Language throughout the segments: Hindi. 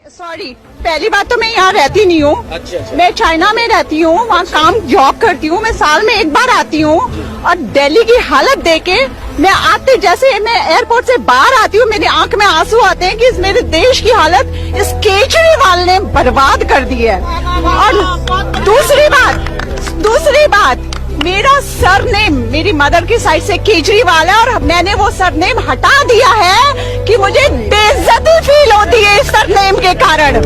सॉरी, पहली बात तो मैं यहाँ रहती नहीं हूँ। अच्छा। मैं चाइना में रहती हूँ, वहाँ काम जॉब करती हूँ। मैं साल में एक बार आती हूँ और दिल्ली की हालत देखे मैं आते जैसे मैं एयरपोर्ट से बाहर आती हूँ मेरी आंख में आंसू आते हैं कि इस मेरे देश की हालत इस केजरीवाल ने बर्बाद कर दी है। और दूसरी बात मेरा सरनेम मेरी मदर की साइड से केजरीवाल है और मैंने वो सरनेम हटा दिया है कि मुझे बेइज्जती फील होती है इस सरनेम के कारण।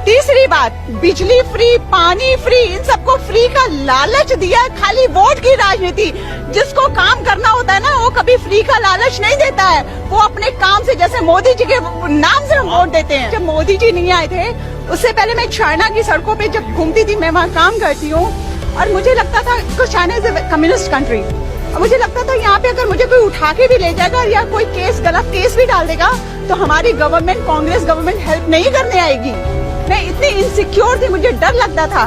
तीसरी बात बिजली फ्री, पानी फ्री, इन सबको फ्री का लालच दिया है। खाली वोट की राजनीति, जिसको काम करना होता है ना वो कभी फ्री का लालच नहीं देता है। वो अपने काम से, जैसे मोदी जी के नाम से हम वोट देते हैं। जब मोदी जी नहीं आए थे उससे पहले मैं चाइना की सड़कों पे जब घूमती थी, मैं वहाँ काम करती हूँ और मुझे लगता था China is a communist country. मुझे लगता था यहाँ पे अगर मुझे कोई उठा के भी ले जाएगा या कोई गलत केस भी डाल देगा तो हमारी गवर्नमेंट, कांग्रेस गवर्नमेंट हेल्प नहीं करने आएगी। मैं इतनी इनसिक्योर थी, मुझे डर लगता था।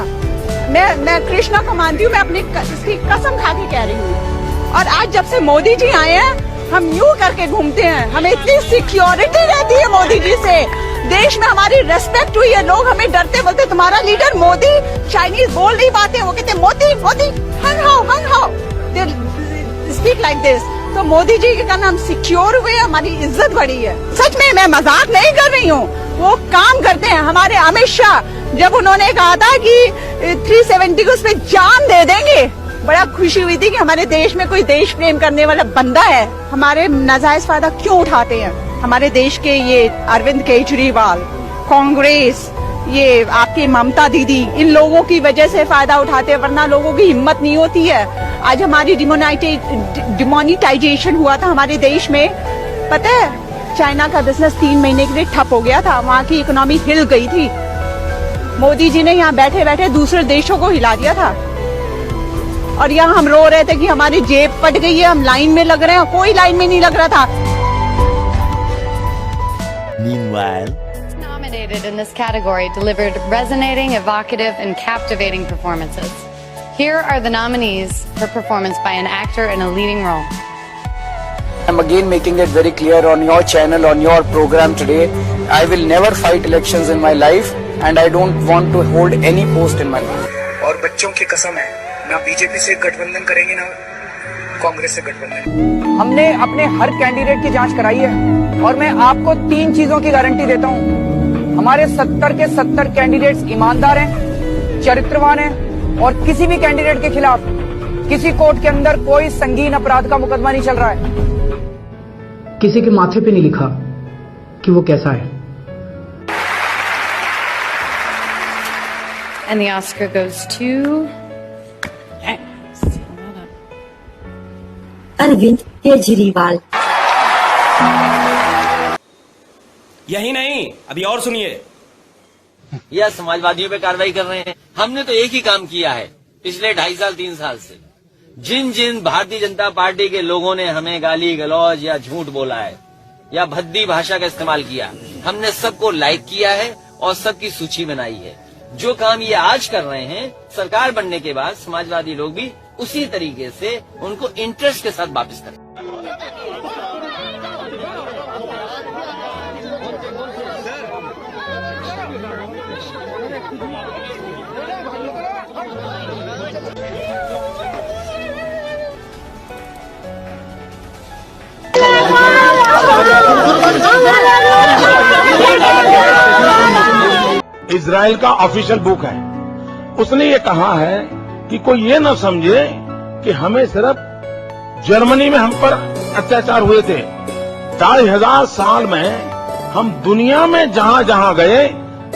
मैं कृष्णा को मानती हूँ, मैं अपनी इसकी कसम खा के कह रही हूँ। और आज जब से मोदी जी आए हैं हम यूं करके घूमते हैं, हमें इतनी सिक्योरिटी रहती है मोदी जी से। देश में हमारी रेस्पेक्ट हुई है, लोग हमें डरते बोलते तुम्हारा लीडर मोदी चाइनीज बोल नहीं पाते, वो कहते मोदी मोदी हंग हाउ स्पीक लाइक दिस। तो मोदी जी के कारण हम सिक्योर हुए, हमारी इज्जत बढ़ी है। सच में मैं मजाक नहीं कर रही हूँ, वो काम करते हैं। हमारे अमित शाह जब उन्होंने कहा था कि 370 को उस पे जान दे देंगे, बड़ा खुशी हुई थी कि हमारे देश में कोई देश प्रेम करने वाला बंदा है। हमारे नाजायज फायदा क्यों उठाते हैं हमारे देश के ये अरविंद केजरीवाल, कांग्रेस, ये आपकी ममता दीदी, इन लोगों की वजह से फायदा उठाते हैं, वरना लोगों की हिम्मत नहीं होती है। आज हमारी डिमोनिटाइजेशन हुआ था हमारे देश में, पता है चाइना का बिजनेस 3 महीने के लिए ठप हो गया था, वहाँ की इकोनॉमी हिल गई थी। मोदी जी ने यहाँ बैठे बैठे दूसरे देशों को हिला दिया था और यहाँ हम रो रहे थे कि हमारी जेब फट गई है, हम लाइन में लग रहे हैं, कोई लाइन में नहीं लग रहा था। Meanwhile, nominated in this category delivered resonating, evocative, and captivating performances. Here are the nominees for performance by an actor in a leading role. I'm again making it very clear on your channel, on your program today. I will never fight elections in my life and I don't want to hold any post in my life. और बच्चों की कसम है, ना बीजेपी से गठबंधन करेंगे ना कांग्रेस से गठबंधन। हमने अपने हर कैंडिडेट की जांच कराई है और मैं आपको 3 चीजों की गारंटी देता हूं। हमारे 70 के 70 कैंडिडेट्स ईमानदार हैं, चरित्रवान हैं और किसी भी कैंडिडेट के खिलाफ किसी कोर्ट के अंदर कोई संगीन अपराध का मुकदमा नहीं चल रहा है। किसी के माथे पे नहीं लिखा कि वो कैसा है। And the Oscar goes to Arvind Kejriwal. यही नहीं, अभी और सुनिए। यह समाजवादियों पे कार्रवाई कर रहे हैं। हमने तो एक ही काम किया है पिछले 2.5 साल 3 साल से। जिन जिन भारतीय जनता पार्टी के लोगों ने हमें गाली गलौज या झूठ बोला है या भद्दी भाषा का इस्तेमाल किया, हमने सबको लाइक किया है और सबकी सूची बनाई है। जो काम ये आज कर रहे हैं, सरकार बनने के बाद समाजवादी लोग भी उसी तरीके से उनको इंटरेस्ट के साथ वापस करें। इजराइल का ऑफिशियल बुक है, उसने ये कहा है कि कोई ये न समझे कि हमें सिर्फ जर्मनी में हम पर अत्याचार हुए थे। 2500 साल में हम दुनिया में जहां जहां गए,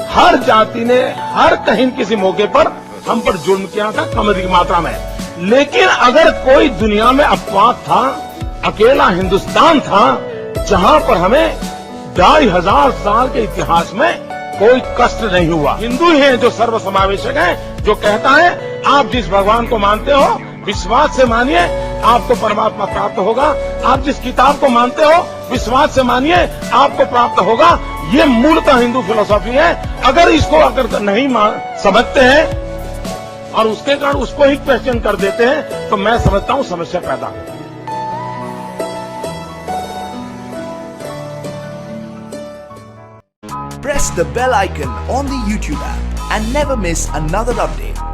हर जाति ने हर कहीं किसी मौके पर हम पर जुल्म किया था, कम अधिक मात्रा में। लेकिन अगर कोई दुनिया में अपवाद था, अकेला हिंदुस्तान था जहां पर हमें 2500 साल के इतिहास में कोई कष्ट नहीं हुआ। हिंदू ही है जो सर्वसमावेशक है, जो कहता है आप जिस भगवान को मानते हो विश्वास से मानिए, आपको परमात्मा प्राप्त होगा। आप जिस किताब को मानते हो विश्वास से मानिए, आपको प्राप्त होगा। ये मूलतः हिंदू फिलोसॉफी है। अगर इसको अगर नहीं समझते हैं और उसके कारण उसको ही क्वेश्चन कर देते हैं तो मैं समझता हूँ समस्या पैदा होगी। press the bell icon on the YouTube app and never miss another update.